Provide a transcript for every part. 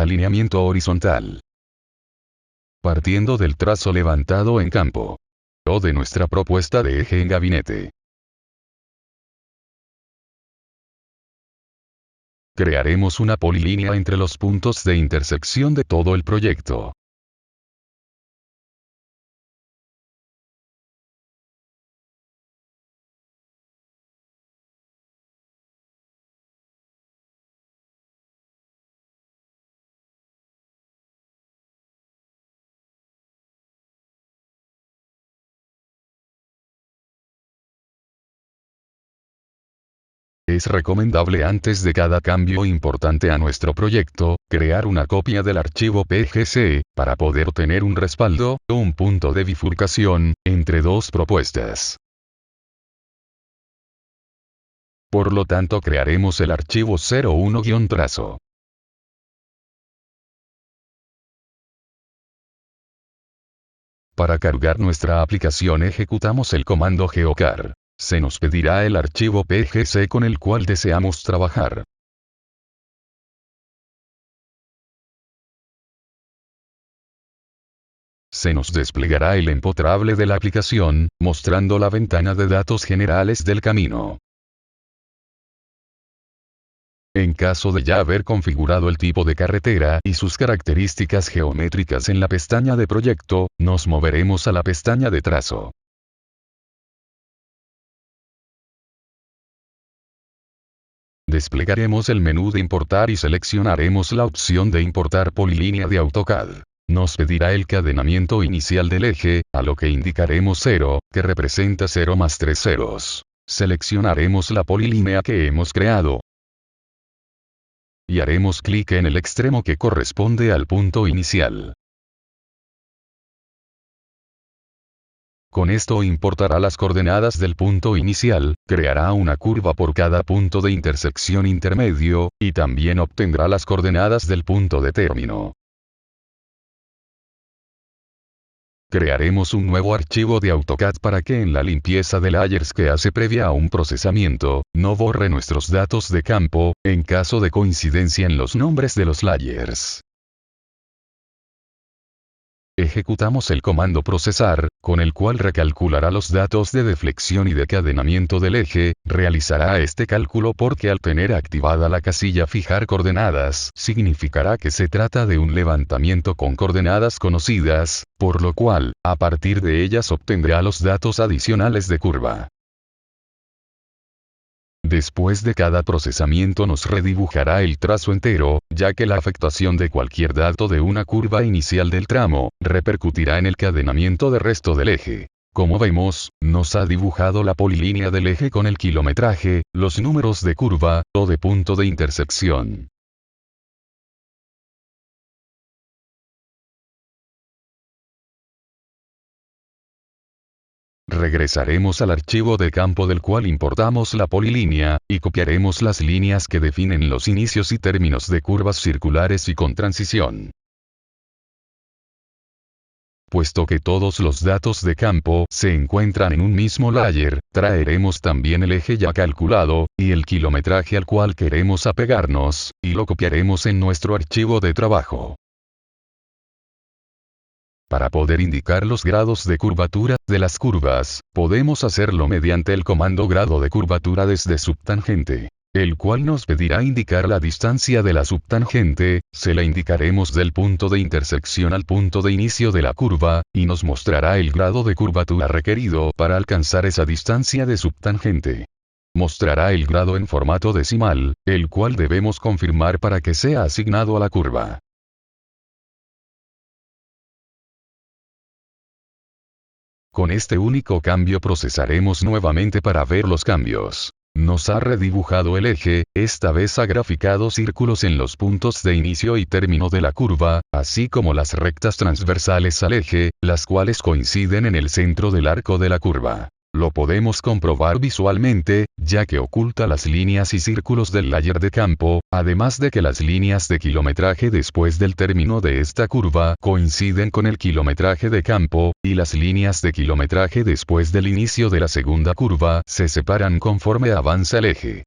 Alineamiento horizontal. Partiendo del trazo levantado en campo. O de nuestra propuesta de eje en gabinete. Crearemos una polilínea entre los puntos de intersección de todo el proyecto. Es recomendable antes de cada cambio importante a nuestro proyecto, crear una copia del archivo PGC, para poder tener un respaldo, o un punto de bifurcación, entre dos propuestas. Por lo tanto crearemos el archivo 01-trazo. Para cargar nuestra aplicación ejecutamos el comando geocar. Se nos pedirá el archivo PGC con el cual deseamos trabajar. Se nos desplegará el empotrable de la aplicación, mostrando la ventana de datos generales del camino. En caso de ya haber configurado el tipo de carretera y sus características geométricas en la pestaña de proyecto, nos moveremos a la pestaña de trazo. Desplegaremos el menú de importar y seleccionaremos la opción de importar polilínea de AutoCAD. Nos pedirá el cadenamiento inicial del eje, a lo que indicaremos 0, que representa 0 más 3 ceros. Seleccionaremos la polilínea que hemos creado. Y haremos clic en el extremo que corresponde al punto inicial. Con esto importará las coordenadas del punto inicial, creará una curva por cada punto de intersección intermedio, y también obtendrá las coordenadas del punto de término. Crearemos un nuevo archivo de AutoCAD para que en la limpieza de layers que hace previa a un procesamiento, no borre nuestros datos de campo, en caso de coincidencia en los nombres de los layers. Ejecutamos el comando procesar, con el cual recalculará los datos de deflexión y de cadenamiento del eje, realizará este cálculo porque al tener activada la casilla fijar coordenadas, significará que se trata de un levantamiento con coordenadas conocidas, por lo cual, a partir de ellas obtendrá los datos adicionales de curva. Después de cada procesamiento nos redibujará el trazo entero, ya que la afectación de cualquier dato de una curva inicial del tramo, repercutirá en el cadenamiento de resto del eje. Como vemos, nos ha dibujado la polilínea del eje con el kilometraje, los números de curva, o de punto de intersección. Regresaremos al archivo de campo del cual importamos la polilínea, y copiaremos las líneas que definen los inicios y términos de curvas circulares y con transición. Puesto que todos los datos de campo se encuentran en un mismo layer, traeremos también el eje ya calculado, y el kilometraje al cual queremos apegarnos, y lo copiaremos en nuestro archivo de trabajo. Para poder indicar los grados de curvatura de las curvas, podemos hacerlo mediante el comando grado de curvatura desde subtangente, el cual nos pedirá indicar la distancia de la subtangente, se la indicaremos del punto de intersección al punto de inicio de la curva, y nos mostrará el grado de curvatura requerido para alcanzar esa distancia de subtangente. Mostrará el grado en formato decimal, el cual debemos confirmar para que sea asignado a la curva. Con este único cambio procesaremos nuevamente para ver los cambios. Nos ha redibujado el eje, esta vez ha graficado círculos en los puntos de inicio y término de la curva, así como las rectas transversales al eje, las cuales coinciden en el centro del arco de la curva. Lo podemos comprobar visualmente, ya que oculta las líneas y círculos del layer de campo, además de que las líneas de kilometraje después del término de esta curva coinciden con el kilometraje de campo, y las líneas de kilometraje después del inicio de la segunda curva se separan conforme avanza el eje.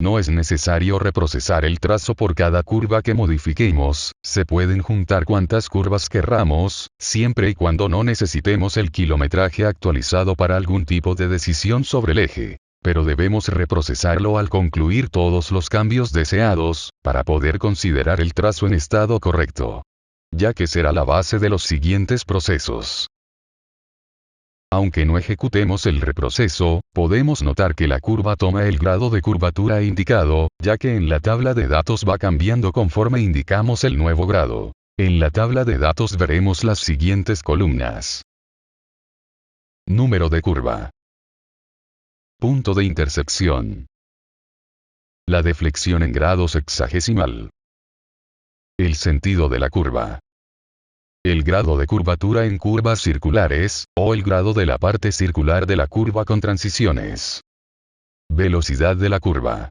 No es necesario reprocesar el trazo por cada curva que modifiquemos, se pueden juntar cuantas curvas querramos, siempre y cuando no necesitemos el kilometraje actualizado para algún tipo de decisión sobre el eje. Pero debemos reprocesarlo al concluir todos los cambios deseados, para poder considerar el trazo en estado correcto. Ya que será la base de los siguientes procesos. Aunque no ejecutemos el reproceso, podemos notar que la curva toma el grado de curvatura indicado, ya que en la tabla de datos va cambiando conforme indicamos el nuevo grado. En la tabla de datos veremos las siguientes columnas. Número de curva. Punto de intersección. La deflexión en grados hexagesimal. El sentido de la curva. El grado de curvatura en curvas circulares, o el grado de la parte circular de la curva con transiciones. Velocidad de la curva.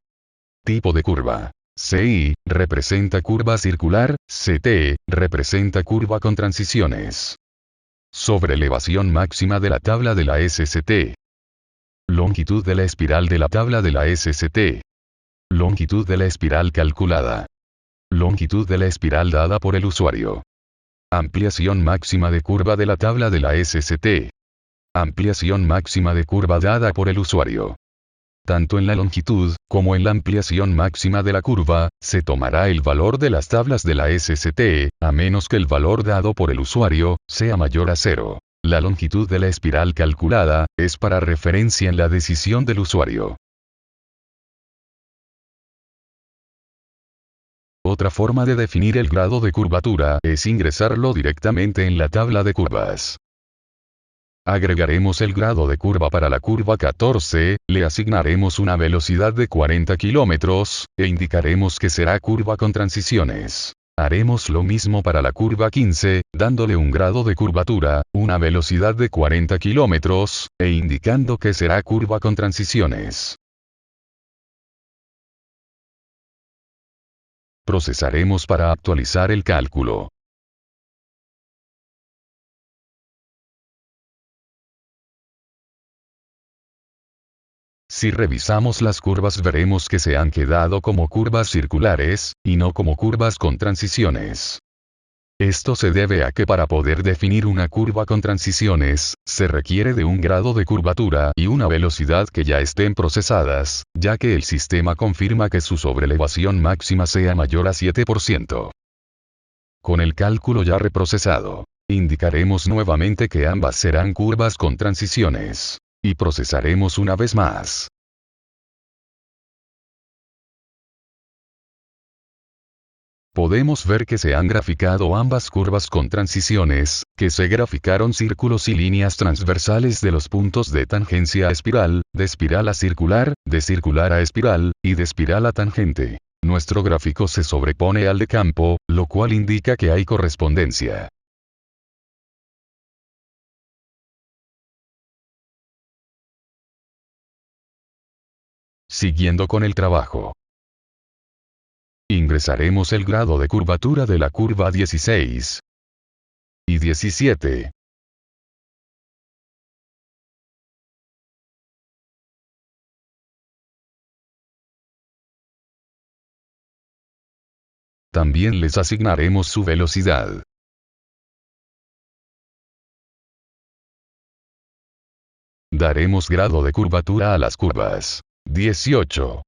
Tipo de curva. CI, representa curva circular, CT, representa curva con transiciones. Sobrelevación máxima de la tabla de la SCT. Longitud de la espiral de la tabla de la SCT. Longitud de la espiral calculada. Longitud de la espiral dada por el usuario. Ampliación máxima de curva de la tabla de la SCT. Ampliación máxima de curva dada por el usuario. Tanto en la longitud, como en la ampliación máxima de la curva, se tomará el valor de las tablas de la SCT, a menos que el valor dado por el usuario, sea mayor a 0. La longitud de la espiral calculada, es para referencia en la decisión del usuario. Otra forma de definir el grado de curvatura es ingresarlo directamente en la tabla de curvas. Agregaremos el grado de curva para la curva 14, le asignaremos una velocidad de 40 km, e indicaremos que será curva con transiciones. Haremos lo mismo para la curva 15, dándole un grado de curvatura, una velocidad de 40 km, e indicando que será curva con transiciones. Procesaremos para actualizar el cálculo. Si revisamos las curvas veremos que se han quedado como curvas circulares, y no como curvas con transiciones. Esto se debe a que para poder definir una curva con transiciones, se requiere de un grado de curvatura y una velocidad que ya estén procesadas, ya que el sistema confirma que su sobrelevación máxima sea mayor a 7%. Con el cálculo ya reprocesado, indicaremos nuevamente que ambas serán curvas con transiciones. Y procesaremos una vez más. Podemos ver que se han graficado ambas curvas con transiciones, que se graficaron círculos y líneas transversales de los puntos de tangencia a espiral, de espiral a circular, de circular a espiral, y de espiral a tangente. Nuestro gráfico se sobrepone al de campo, lo cual indica que hay correspondencia. Siguiendo con el trabajo. Ingresaremos el grado de curvatura de la curva 16 y 17. También les asignaremos su velocidad. Daremos grado de curvatura a las curvas 18,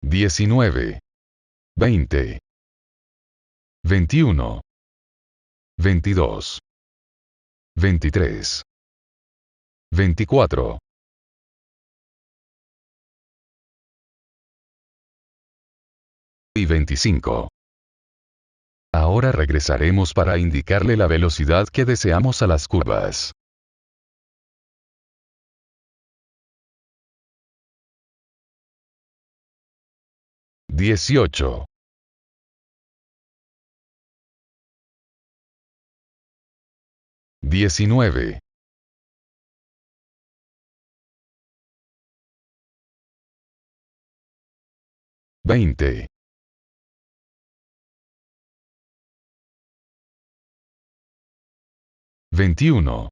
19, 20, 21, 22, 23, 24 y 25. Ahora regresaremos para indicarle la velocidad que deseamos a las curvas. 18, 19, 20, 21,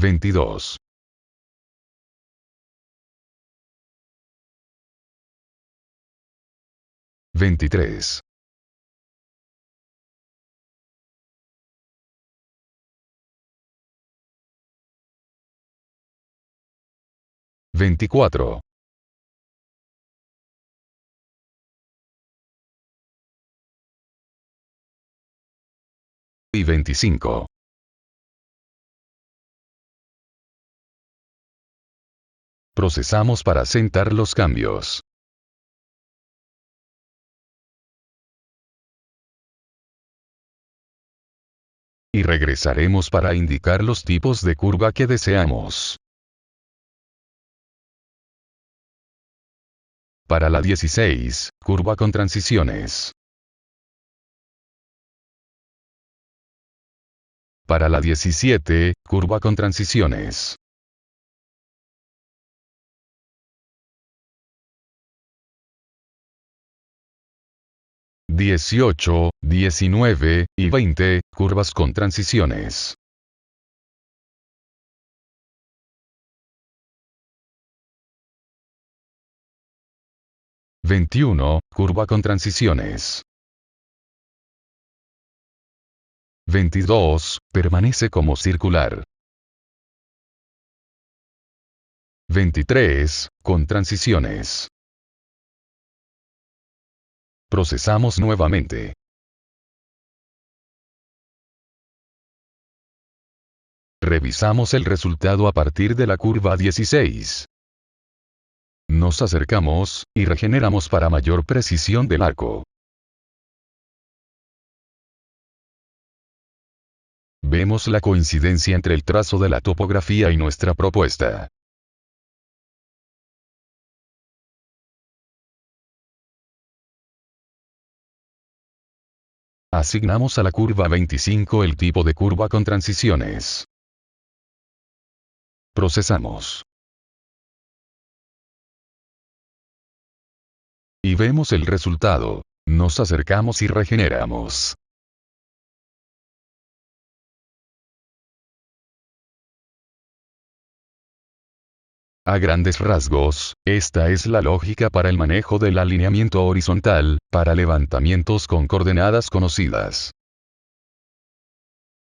22, 23, 24, 25. Procesamos para sentar los cambios. Y regresaremos para indicar los tipos de curva que deseamos. Para la 16, curva con transiciones. Para la 17, curva con transiciones. (18, 19 y 20, curvas con transiciones. (21, curva con transiciones. 22, permanece como circular. 23, con transiciones. Procesamos nuevamente. Revisamos el resultado a partir de la curva 16. Nos acercamos, y regeneramos para mayor precisión del arco. Vemos la coincidencia entre el trazo de la topografía y nuestra propuesta. Asignamos a la curva 25 el tipo de curva con transiciones. Procesamos. Y vemos el resultado. Nos acercamos y regeneramos. A grandes rasgos, esta es la lógica para el manejo del alineamiento horizontal, para levantamientos con coordenadas conocidas.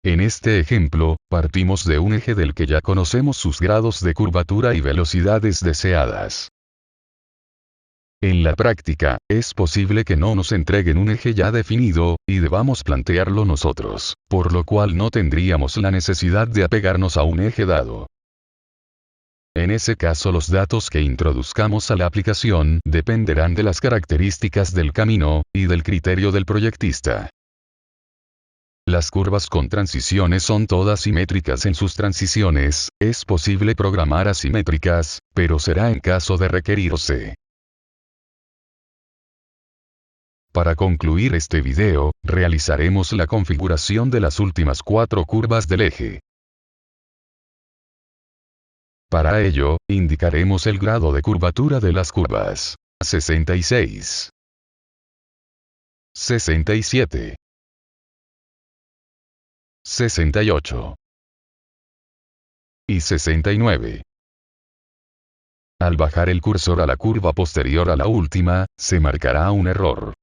En este ejemplo, partimos de un eje del que ya conocemos sus grados de curvatura y velocidades deseadas. En la práctica, es posible que no nos entreguen un eje ya definido, y debamos plantearlo nosotros, por lo cual no tendríamos la necesidad de apegarnos a un eje dado. En ese caso los datos que introduzcamos a la aplicación dependerán de las características del camino, y del criterio del proyectista. Las curvas con transiciones son todas simétricas en sus transiciones, es posible programar asimétricas, pero será en caso de requerirse. Para concluir este video, realizaremos la configuración de las últimas 4 curvas del eje. Para ello, indicaremos el grado de curvatura de las curvas. 66, 67, 68 y 69. Al bajar el cursor a la curva posterior a la última, se marcará un error.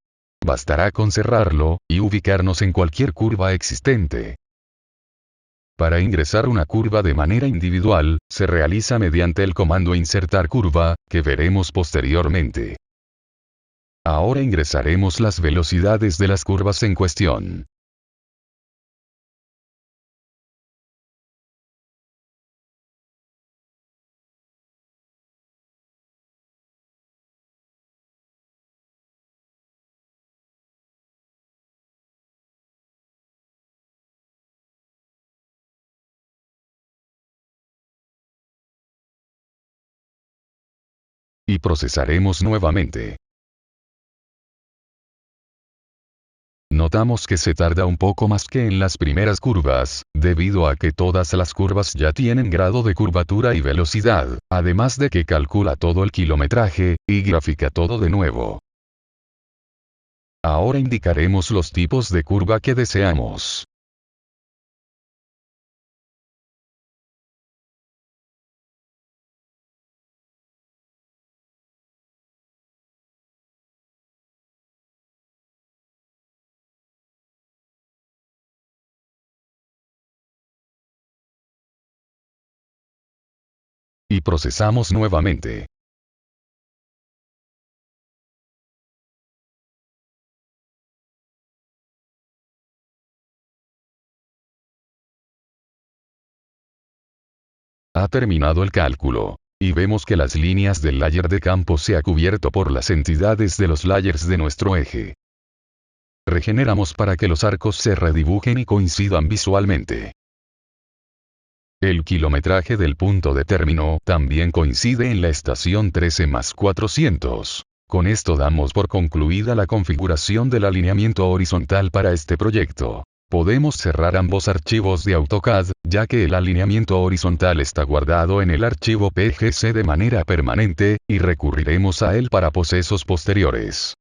Bastará con cerrarlo, y ubicarnos en cualquier curva existente. Para ingresar una curva de manera individual, se realiza mediante el comando insertar curva, que veremos posteriormente. Ahora ingresaremos las velocidades de las curvas en cuestión. Y procesaremos nuevamente. Notamos que se tarda un poco más que en las primeras curvas, debido a que todas las curvas ya tienen grado de curvatura y velocidad, además de que calcula todo el kilometraje, y grafica todo de nuevo. Ahora indicaremos los tipos de curva que deseamos. y procesamos nuevamente. Ha terminado el cálculo. Y vemos que las líneas del layer de campo se ha cubierto por las entidades de los layers de nuestro eje. Regeneramos para que los arcos se redibujen y coincidan visualmente. El kilometraje del punto de término también coincide en la estación 13+400. Con esto damos por concluida la configuración del alineamiento horizontal para este proyecto. Podemos cerrar ambos archivos de AutoCAD, ya que el alineamiento horizontal está guardado en el archivo PGC de manera permanente, y recurriremos a él para procesos posteriores.